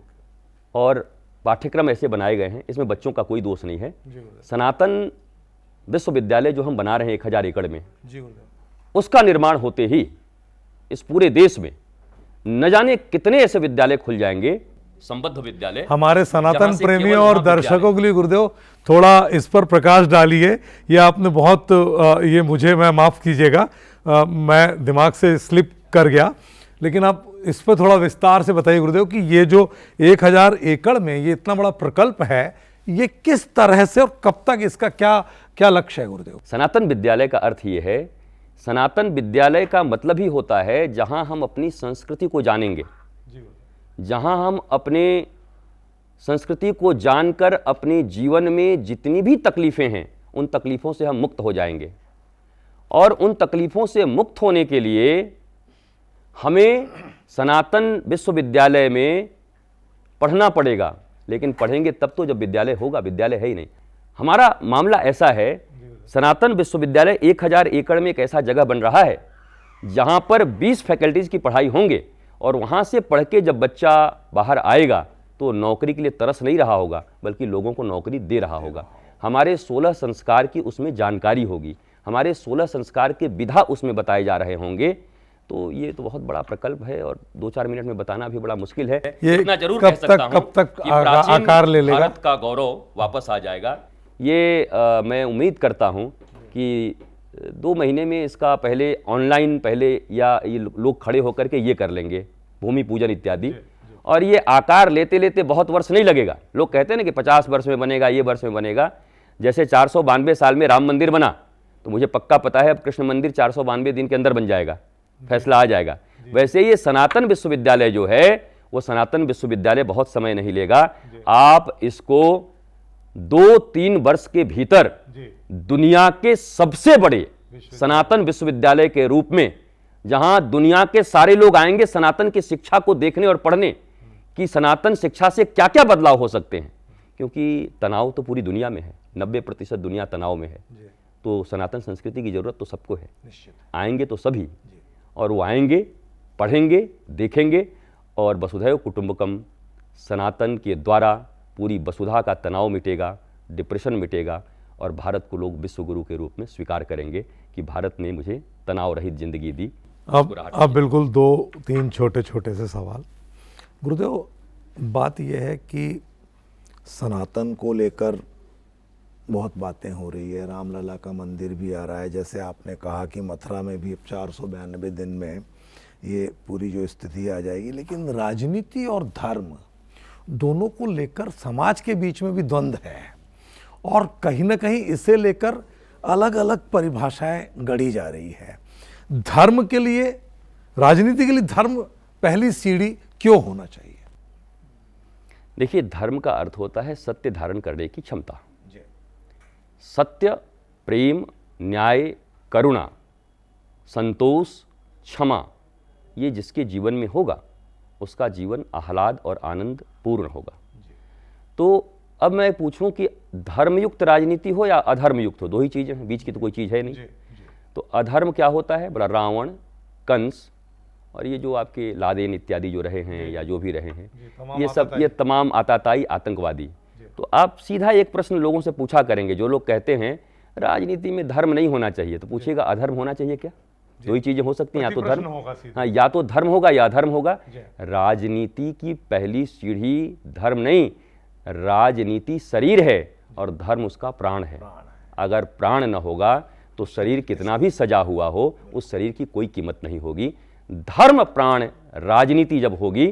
और पाठ्यक्रम ऐसे बनाए गए हैं, इसमें बच्चों का कोई दोष नहीं है। सनातन विश्वविद्यालय जो हम बना रहे हैं 1000 एकड़ में, जी गुरुदेव, उसका निर्माण होते ही इस पूरे देश में न जाने कितने ऐसे विद्यालय खुल जाएंगे, संबद्ध विद्यालय, हमारे जहां सनातन से प्रेमियों केवल और महाविद्यालय। दर्शकों के लिए गुरुदेव थोड़ा इस पर प्रकाश डालिए। ये आपने बहुत ये मुझे, मैं माफ़ कीजिएगा, मैं दिमाग से स्लिप कर गया, लेकिन आप इस पर थोड़ा विस्तार से बताइए गुरुदेव कि ये जो 1000 एकड़ में ये इतना बड़ा प्रकल्प है, ये किस तरह से और कब तक, इसका क्या क्या लक्ष्य है गुरुदेव? सनातन विद्यालय का अर्थ ये है, सनातन विद्यालय का मतलब ही होता है जहां हम अपनी संस्कृति को जानेंगे, जहां हम अपने संस्कृति को जानकर अपने जीवन में जितनी भी तकलीफ़ें हैं उन तकलीफ़ों से हम मुक्त हो जाएंगे। और उन तकलीफ़ों से मुक्त होने के लिए हमें सनातन विश्वविद्यालय में पढ़ना पड़ेगा, लेकिन पढ़ेंगे तब तो जब विद्यालय होगा, विद्यालय है ही नहीं। हमारा मामला ऐसा है, सनातन विश्वविद्यालय 1000 एकड़ में एक ऐसा जगह बन रहा है जहां पर 20 फैकल्टीज़ की पढ़ाई होंगे, और वहां से पढ़ के जब बच्चा बाहर आएगा तो नौकरी के लिए तरस नहीं रहा होगा, बल्कि लोगों को नौकरी दे रहा होगा। हमारे 16 संस्कार की उसमें जानकारी होगी, हमारे 16 संस्कार के विधा उसमें बताए जा रहे होंगे। तो ये तो बहुत बड़ा प्रकल्प है और 2-4 मिनट में बताना भी बड़ा मुश्किल है। ये इतना जरूर कब कह सकता तक हूं कब तक कि प्राचीन आकार ले लेगा? भारत का गौरव वापस आ जाएगा। ये मैं उम्मीद करता हूं कि 2 महीने में इसका पहले ऑनलाइन पहले या ये लोग खड़े होकर के ये कर लेंगे, भूमि पूजन इत्यादि, और ये आकार लेते लेते बहुत वर्ष नहीं लगेगा। लोग कहते हैं ना कि 50 वर्ष में बनेगा, ये वर्ष में बनेगा। जैसे 492 साल में राम मंदिर बना, तो मुझे पक्का पता है अब कृष्ण मंदिर 492 दिन के अंदर बन जाएगा, फैसला आ जाएगा। वैसे ये सनातन विश्वविद्यालय जो है, वो सनातन विश्वविद्यालय बहुत समय नहीं लेगा। आप इसको 2-3 वर्ष के भीतर दुनिया के सबसे बड़े सनातन विश्वविद्यालय के रूप में, जहां दुनिया के सारे लोग आएंगे सनातन की शिक्षा को देखने और पढ़ने कि सनातन शिक्षा से क्या क्या बदलाव हो सकते हैं, क्योंकि तनाव तो पूरी दुनिया में है, 90% दुनिया तनाव में है। तो सनातन संस्कृति की जरूरत तो सबको है, आएंगे तो सभी, और वो आएंगे, पढ़ेंगे, देखेंगे, और वसुधैव कुटुंबकम सनातन के द्वारा पूरी वसुधा का तनाव मिटेगा, डिप्रेशन मिटेगा, और भारत को लोग विश्व गुरु के रूप में स्वीकार करेंगे कि भारत ने मुझे तनाव रहित जिंदगी दी। अब बिल्कुल 2-3 छोटे छोटे से सवाल गुरुदेव। बात यह है कि सनातन को लेकर बहुत बातें हो रही है, रामलला का मंदिर भी आ रहा है, जैसे आपने कहा कि मथुरा में भी 492 दिन में ये पूरी जो स्थिति आ जाएगी, लेकिन राजनीति और धर्म दोनों को लेकर समाज के बीच में भी द्वंद्व है, और कहीं ना कहीं इसे लेकर अलग अलग परिभाषाएं गढ़ी जा रही है। धर्म के लिए, राजनीति के लिए धर्म पहली सीढ़ी क्यों होना चाहिए? देखिए, धर्म का अर्थ होता है सत्य धारण करने की क्षमता। सत्य, प्रेम, न्याय, करुणा, संतोष, क्षमा, ये जिसके जीवन में होगा उसका जीवन आह्लाद और आनंद पूर्ण होगा। तो अब मैं पूछूं कि धर्मयुक्त राजनीति हो या अधर्मयुक्त हो, 2 ही चीज़ें हैं, बीच की तो कोई चीज़ है नहीं। तो अधर्म क्या होता है? बड़ा रावण, कंस, और ये जो आपके लादेन इत्यादि जो रहे हैं या जो भी रहे हैं, ये सब, ये तमाम आताताई आतंकवादी। तो आप सीधा एक प्रश्न लोगों से पूछा करेंगे, जो लोग कहते हैं राजनीति में धर्म नहीं होना चाहिए, तो पूछिएगा अधर्म होना चाहिए क्या? 2 ही चीजें हो सकती हैं, या तो धर्म, हाँ, या तो धर्म होगा या अधर्म होगा। राजनीति की पहली सीढ़ी धर्म नहीं, राजनीति शरीर है और धर्म उसका प्राण है। अगर प्राण न होगा तो शरीर कितना भी सजा हुआ हो, उस शरीर की कोई कीमत नहीं होगी। धर्म प्राण राजनीति जब होगी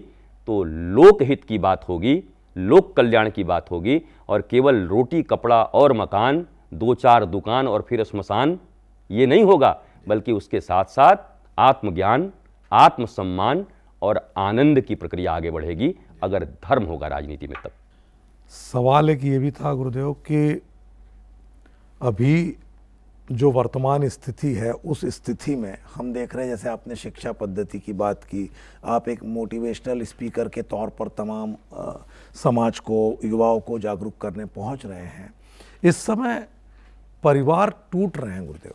तो लोकहित की बात होगी, लोक कल्याण की बात होगी, और केवल रोटी, कपड़ा और मकान, 2-4 दुकान और फिर श्मशान, ये नहीं होगा, बल्कि उसके साथ साथ आत्मज्ञान, आत्मसम्मान और आनंद की प्रक्रिया आगे बढ़ेगी अगर धर्म होगा राजनीति में। तब सवाल एक ये भी था गुरुदेव कि अभी जो वर्तमान स्थिति है, उस स्थिति में हम देख रहे हैं, जैसे आपने शिक्षा पद्धति की बात की, आप एक मोटिवेशनल स्पीकर के तौर पर तमाम समाज को, युवाओं को जागरूक करने पहुंच रहे हैं। इस समय परिवार टूट रहे हैं गुरुदेव,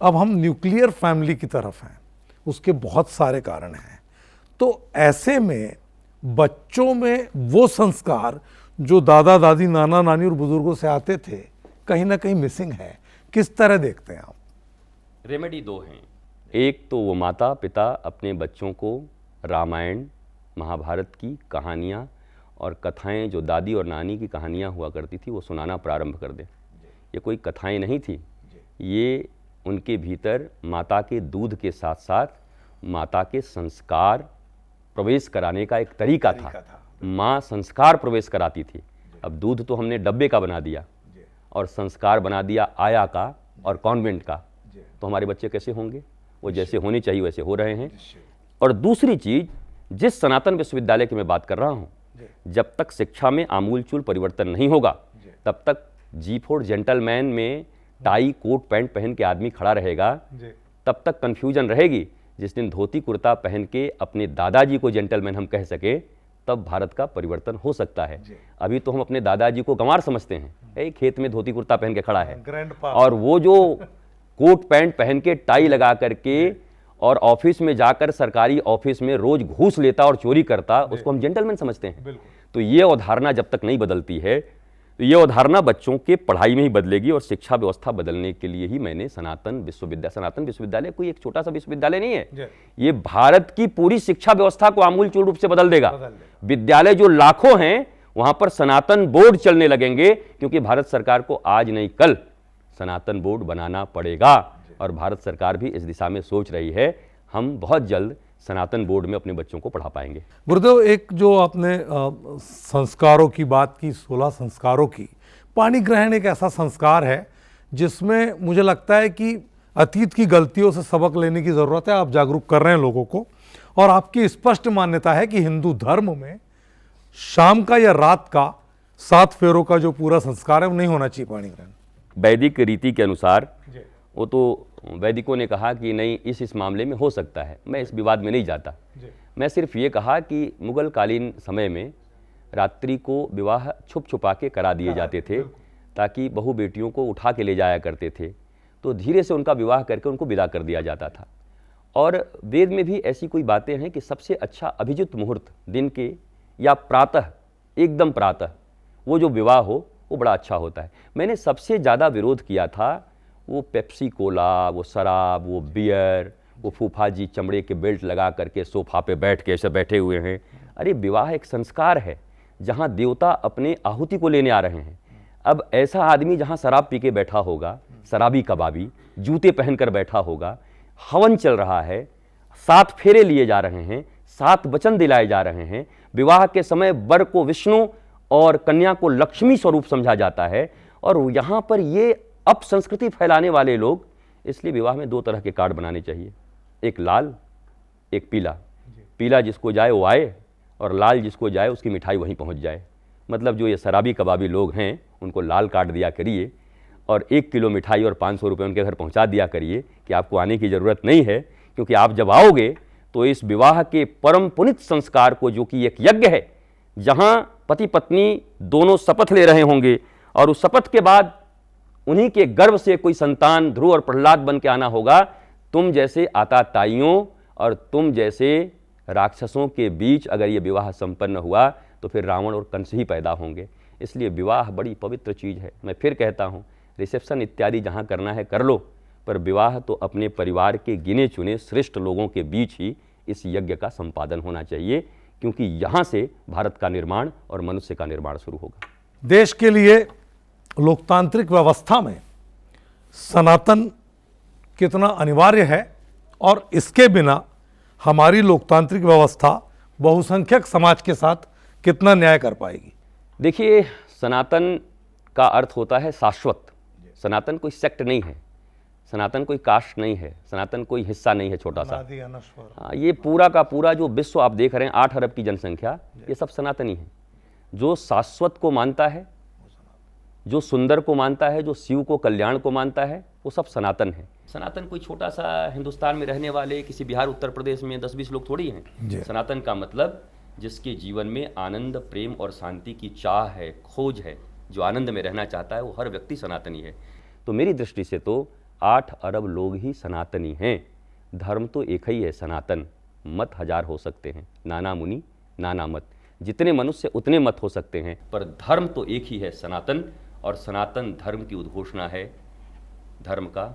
अब हम न्यूक्लियर फैमिली की तरफ हैं, उसके बहुत सारे कारण हैं। तो ऐसे में बच्चों में वो संस्कार जो दादा दादी, नाना नानी और बुजुर्गों से आते थे, कहीं ना कहीं मिसिंग है। किस तरह देखते हैं आप? रेमेडी दो हैं। एक तो वो माता पिता अपने बच्चों को रामायण महाभारत की कहानियाँ और कथाएं, जो दादी और नानी की कहानियाँ हुआ करती थी, वो सुनाना प्रारंभ कर दें। ये कोई कथाएं नहीं थी, ये उनके भीतर माता के दूध के साथ साथ माता के संस्कार प्रवेश कराने का एक तरीका था। माँ संस्कार प्रवेश कराती थी। अब दूध तो हमने डब्बे का बना दिया और संस्कार बना दिया आया का और कॉन्वेंट का, तो हमारे बच्चे कैसे होंगे? वो जैसे होने चाहिए वैसे हो रहे हैं। और दूसरी चीज, जिस सनातन विश्वविद्यालय की मैं बात कर रहा हूँ, जब तक शिक्षा में आमूलचूल परिवर्तन नहीं होगा तब तक G4 जेंटलमैन में टाई कोट पैंट पहन के आदमी खड़ा रहेगा, तब तक कंफ्यूजन रहेगी। जिस दिन धोती कुर्ता पहन के अपने दादाजी को जेंटलमैन हम कह सके, तब भारत का परिवर्तन हो सकता है। अभी तो हम अपने दादाजी को गंवार समझते हैं, एक खेत में धोती कुर्ता पहन के खड़ा है, और वो जो कोट पैंट पहन के टाई लगा करके और ऑफिस में जाकर सरकारी ऑफिस में रोज घूस लेता और चोरी करता, उसको हम जेंटलमैन समझते हैं। तो ये अवधारणा जब तक नहीं बदलती है, तो ये अवधारणा बच्चों के पढ़ाई में ही बदलेगी। और शिक्षा व्यवस्था बदलने के लिए ही मैंने सनातन विश्वविद्यालय कोई एक छोटा सा विश्वविद्यालय नहीं है, ये भारत की पूरी शिक्षा व्यवस्था को आमूलचूल रूप से बदल देगा। विद्यालय जो लाखों हैं, वहां पर सनातन बोर्ड चलने लगेंगे, क्योंकि भारत सरकार को आज नहीं कल सनातन बोर्ड बनाना पड़ेगा। और भारत सरकार भी इस दिशा में सोच रही है। हम बहुत जल्द सनातन बोर्ड में अपने बच्चों को पढ़ा पाएंगे। गुरुदेव, एक जो आपने संस्कारों की बात की, 16 संस्कारों की, पाणी ग्रहण एक ऐसा संस्कार है जिसमें मुझे लगता है कि अतीत की गलतियों से सबक लेने की ज़रूरत है। आप जागरूक कर रहे हैं लोगों को, और आपकी स्पष्ट मान्यता है कि हिंदू धर्म में शाम का या रात का 7 फेरों का जो पूरा संस्कार है वो नहीं होना चाहिए पाणी ग्रहण। वैदिक रीति के अनुसार वो तो वैदिकों ने कहा कि नहीं, इस मामले में हो सकता है। मैं इस विवाद में नहीं जाता। मैं सिर्फ ये कहा कि मुगल कालीन समय में रात्रि को विवाह छुप छुपा के करा दिए जाते थे, ताकि बहू बेटियों को उठा के ले जाया करते थे, तो धीरे से उनका विवाह करके उनको विदा कर दिया जाता था। और वेद में भी ऐसी कोई बातें हैं कि सबसे अच्छा अभिजित मुहूर्त दिन के या प्रातः, एकदम प्रातः वो जो विवाह हो वो बड़ा अच्छा होता है। मैंने सबसे ज़्यादा विरोध किया था वो पेप्सी कोला, वो शराब, वो बियर, वो फूफा जी चमड़े के बेल्ट लगा करके सोफा पे बैठ के ऐसे बैठे हुए हैं। अरे विवाह एक संस्कार है जहाँ देवता अपने आहुति को लेने आ रहे हैं। अब ऐसा आदमी जहाँ शराब पी के बैठा होगा, शराबी कबाबी, जूते पहनकर बैठा होगा, हवन चल रहा है, 7 फेरे लिए जा रहे हैं, 7 वचन दिलाए जा रहे हैं, विवाह के समय वर को विष्णु और कन्या को लक्ष्मी स्वरूप समझा जाता है। और यहाँ पर ये अपसंस्कृति फैलाने वाले लोग, इसलिए विवाह में 2 तरह के कार्ड बनाने चाहिए, एक लाल एक पीला। पीला जिसको जाए वो आए, और लाल जिसको जाए उसकी मिठाई वहीं पहुंच जाए। मतलब जो ये शराबी कबाबी लोग हैं उनको लाल कार्ड दिया करिए और 1 किलो मिठाई और 500 रुपये उनके घर पहुंचा दिया करिए कि आपको आने की ज़रूरत नहीं है, क्योंकि आप जब आओगे तो इस विवाह के परम पुनित संस्कार को, जो कि एक यज्ञ है जहाँ पति पत्नी दोनों शपथ ले रहे होंगे, और उस शपथ के बाद उन्हीं के गर्भ से कोई संतान ध्रुव और प्रहलाद बन के आना होगा। तुम जैसे आताताइयों और तुम जैसे राक्षसों के बीच अगर ये विवाह संपन्न हुआ तो फिर रावण और कंस ही पैदा होंगे। इसलिए विवाह बड़ी पवित्र चीज़ है। मैं फिर कहता हूँ, रिसेप्शन इत्यादि जहाँ करना है कर लो, पर विवाह तो अपने परिवार के गिने चुने श्रेष्ठ लोगों के बीच ही इस यज्ञ का संपादन होना चाहिए, क्योंकि यहाँ से भारत का निर्माण और मनुष्य का निर्माण शुरू होगा। देश के लिए लोकतांत्रिक व्यवस्था में सनातन कितना अनिवार्य है, और इसके बिना हमारी लोकतांत्रिक व्यवस्था बहुसंख्यक समाज के साथ कितना न्याय कर पाएगी? देखिए, सनातन का अर्थ होता है शाश्वत। सनातन कोई सेक्ट नहीं है, सनातन कोई कास्ट नहीं है, सनातन कोई हिस्सा नहीं है छोटा सा। ये पूरा का पूरा जो विश्व आप देख रहे हैं, 8 अरब की जनसंख्या, ये सब सनातनी है। जो शाश्वत को मानता है, जो सुंदर को मानता है, जो शिव को, कल्याण को मानता है, वो सब सनातन है। सनातन कोई छोटा सा हिंदुस्तान में रहने वाले किसी बिहार उत्तर प्रदेश में 10-20 लोग थोड़ी हैं। सनातन का मतलब जिसके जीवन में आनंद, प्रेम और शांति की चाह है, खोज है, जो आनंद में रहना चाहता है, वो हर व्यक्ति सनातनी है। तो मेरी दृष्टि से तो 8 अरब लोग ही सनातनी हैं। धर्म तो एक ही है, सनातन। मत 1000 हो सकते हैं, नाना मुनि नाना मत, जितने मनुष्य उतने मत हो सकते हैं, पर धर्म तो एक ही है, सनातन। और सनातन धर्म की उद्घोषणा है धर्म का,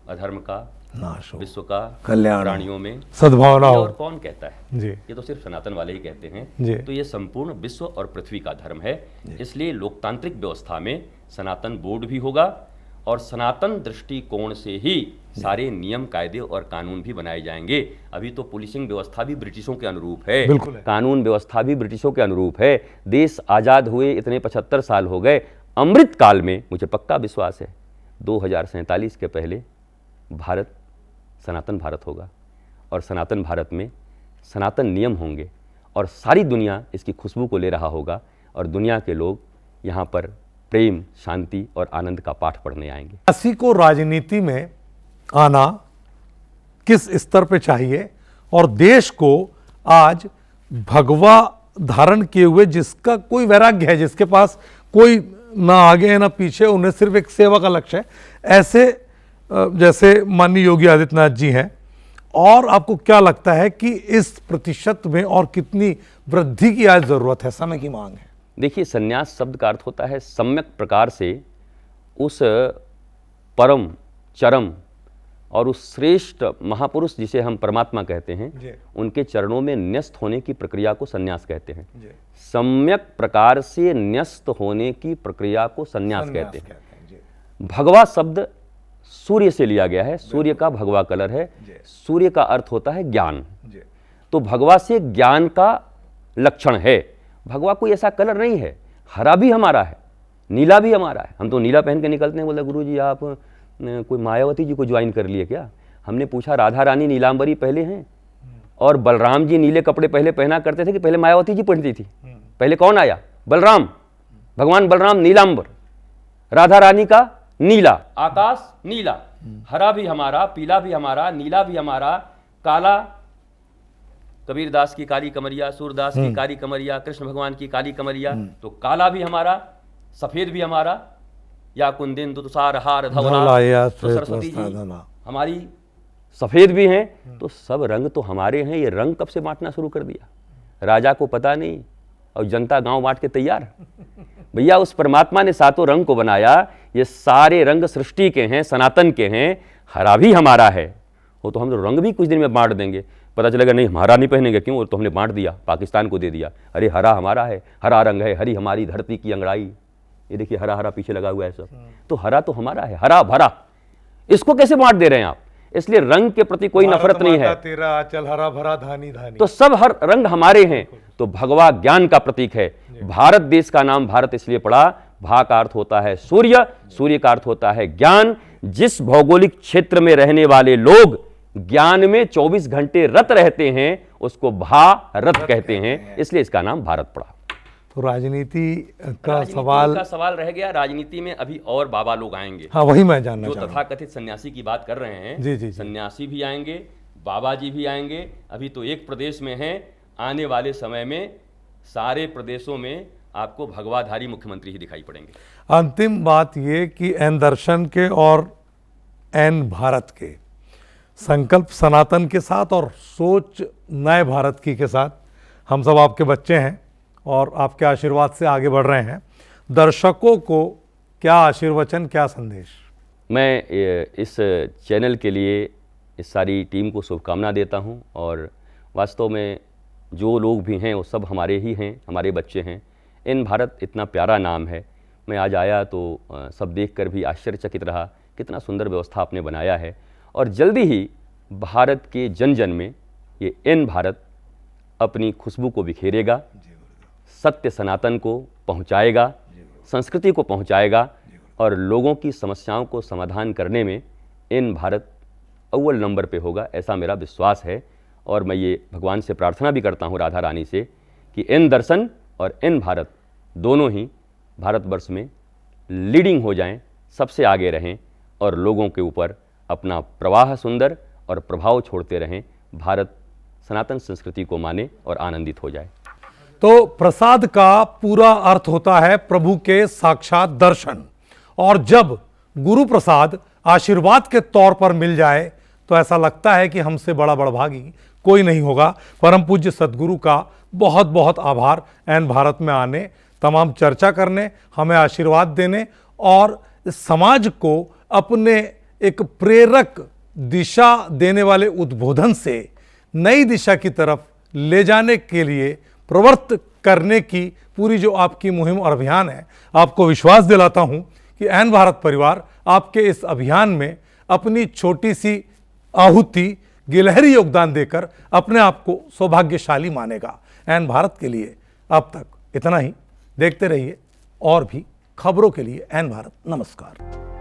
अधर्म का, नाश हो, विश्व का कल्याण, प्राणियों में सद्भावना ये हो। और कौन कहता है? जी ये तो सिर्फ सनातन वाले ही कहते जी। हैं। तो ये संपूर्ण विश्व और पृथ्वी का धर्म है। इसलिए लोकतांत्रिक व्यवस्था में सनातन बोर्ड भी होगा और सनातन दृष्टिकोण से ही सारे नियम, कायदे और कानून भी बनाए जाएंगे। अभी तो पुलिसिंग व्यवस्था भी ब्रिटिशों के अनुरूप है, बिल्कुल है। कानून व्यवस्था भी ब्रिटिशों के अनुरूप है। देश आज़ाद हुए इतने 75 साल हो गए, अमृत काल में मुझे पक्का विश्वास है 2047 के पहले भारत सनातन भारत होगा और सनातन भारत में सनातन नियम होंगे और सारी दुनिया इसकी खुशबू को ले रहा होगा और दुनिया के लोग यहाँ पर प्रेम, शांति और आनंद का पाठ पढ़ने आएंगे। किसी को राजनीति में आना किस स्तर पे चाहिए और देश को आज भगवा धारण किए हुए जिसका कोई वैराग्य है, जिसके पास कोई ना आगे है ना पीछे, उन्हें सिर्फ एक सेवा का लक्ष्य है, ऐसे जैसे माननीय योगी आदित्यनाथ जी हैं, और आपको क्या लगता है कि इस प्रतिशत में और कितनी वृद्धि की आज जरूरत है, समय की मांग है? देखिए, संन्यास शब्द का अर्थ होता है सम्यक प्रकार से उस परम, चरम और उस श्रेष्ठ महापुरुष जिसे हम परमात्मा कहते हैं, उनके चरणों में न्यस्त होने की प्रक्रिया को संन्यास कहते हैं। सम्यक प्रकार से न्यस्त होने की प्रक्रिया को संन्यास कहते हैं। भगवा शब्द सूर्य से लिया गया है, सूर्य का भगवा कलर है, सूर्य का अर्थ होता है ज्ञान। तो भगवा से ज्ञान का लक्षण है। भगवा कोई ऐसा कलर नहीं है, हरा भी हमारा है, नीला भी हमारा है। हम तो नीला पहन के निकलते हैं, बोला गुरुजी आप कोई मायावती जी को ज्वाइन कर लिए क्या? हमने पूछा राधा रानी नीलांबरी पहले हैं और बलराम जी नीले कपड़े पहले पहना करते थे कि पहले मायावती जी पहनती थी? पहले कौन आया? बलराम, भगवान बलराम नीलांबर, राधा रानी का नीला, आकाश नीला, हरा भी हमारा, पीला भी हमारा, नीला भी हमारा, काला कबीरदास की काली कमरिया, सूरदास की काली कमरिया, कृष्ण भगवान की काली कमरिया, तो काला भी हमारा, सफेद भी हमारा, या कुंदिन तुषार हार धवला, तो सरस्वती जी हमारी सफेद भी हैं। तो सब रंग तो हमारे हैं। ये रंग कब से बांटना शुरू कर दिया? राजा को पता नहीं और जनता गांव बांट के तैयार। भैया उस परमात्मा ने सातों रंग को बनाया, ये सारे रंग सृष्टि के हैं, सनातन के हैं। हरा भी हमारा है, वो तो हम तो रंग भी कुछ दिन में बांट देंगे। पता चलेगा नहीं हमारा नहीं पहनेंगे, क्यों? वो तो हमने बांट दिया, पाकिस्तान को दे दिया। अरे हरा हमारा है, हरा रंग है, हरी हमारी धरती की अंगड़ाई। ये देखिए हरा हरा पीछे लगा हुआ है सब, तो हरा तो हमारा है, हरा भरा। इसको कैसे बांट दे रहे हैं आप? इसलिए रंग के प्रति कोई नफरत नहीं है। तेरा आंचल हरा भरा धानी धानी, तो सब हर रंग हमारे हैं। तो भगवा ज्ञान का प्रतीक है। भारत देश का नाम भारत इसलिए पड़ा, भा का अर्थ होता है सूर्य, सूर्य का अर्थ होता है ज्ञान। जिस भौगोलिक क्षेत्र में रहने वाले लोग ज्ञान में 24 घंटे रत रहते हैं उसको भारत कहते हैं, इसलिए इसका नाम भारत पड़ा। तो राजनीति का सवाल रह गया। राजनीति में अभी और बाबा लोग आएंगे। हाँ, वही मैं जानना जो चाहूँ। तथाकथित सन्यासी की बात कर रहे हैं, जी, जी, जी। सन्यासी भी आएंगे, बाबा जी भी आएंगे। अभी तो एक प्रदेश में हैं, आने वाले समय में सारे प्रदेशों में आपको भगवाधारी मुख्यमंत्री ही दिखाई पड़ेंगे। अंतिम बात ये कि एन दर्शन के और एन भारत के संकल्प सनातन के साथ और सोच नए भारत की के साथ हम सब आपके बच्चे हैं और आपके आशीर्वाद से आगे बढ़ रहे हैं। दर्शकों को क्या आशीर्वचन, क्या संदेश? मैं इस चैनल के लिए इस सारी टीम को शुभकामना देता हूं और वास्तव में जो लोग भी हैं वो सब हमारे ही हैं, हमारे बच्चे हैं। इन भारत इतना प्यारा नाम है। मैं आज आया तो सब देखकर भी आश्चर्यचकित रहा, कितना सुंदर व्यवस्था आपने बनाया है। और जल्दी ही भारत के जन जन में ये इन भारत अपनी खुशबू को बिखेरेगा, सत्य सनातन को पहुंचाएगा, संस्कृति को पहुंचाएगा और लोगों की समस्याओं को समाधान करने में इन भारत अव्वल नंबर पे होगा, ऐसा मेरा विश्वास है। और मैं ये भगवान से प्रार्थना भी करता हूँ, राधा रानी से, कि इन दर्शन और इन भारत दोनों ही भारतवर्ष में लीडिंग हो जाएं, सबसे आगे रहें और लोगों के ऊपर अपना प्रवाह सुंदर और प्रभाव छोड़ते रहें। भारत सनातन संस्कृति को माने और आनंदित हो जाए। तो प्रसाद का पूरा अर्थ होता है प्रभु के साक्षात दर्शन, और जब गुरु प्रसाद आशीर्वाद के तौर पर मिल जाए तो ऐसा लगता है कि हमसे बड़ा बड़भागी कोई नहीं होगा। परम पूज्य सद्गुरु का बहुत बहुत आभार एन भारत में आने, तमाम चर्चा करने, हमें आशीर्वाद देने और समाज को अपने एक प्रेरक दिशा देने वाले उद्बोधन से नई दिशा की तरफ ले जाने के लिए प्रवृत्त करने की पूरी जो आपकी मुहिम और अभियान है, आपको विश्वास दिलाता हूं कि ऐन भारत परिवार आपके इस अभियान में अपनी छोटी सी आहुति, गिलहरी योगदान देकर अपने आप को सौभाग्यशाली मानेगा। ऐन भारत के लिए अब तक इतना ही। देखते रहिए और भी खबरों के लिए ऐन भारत। नमस्कार।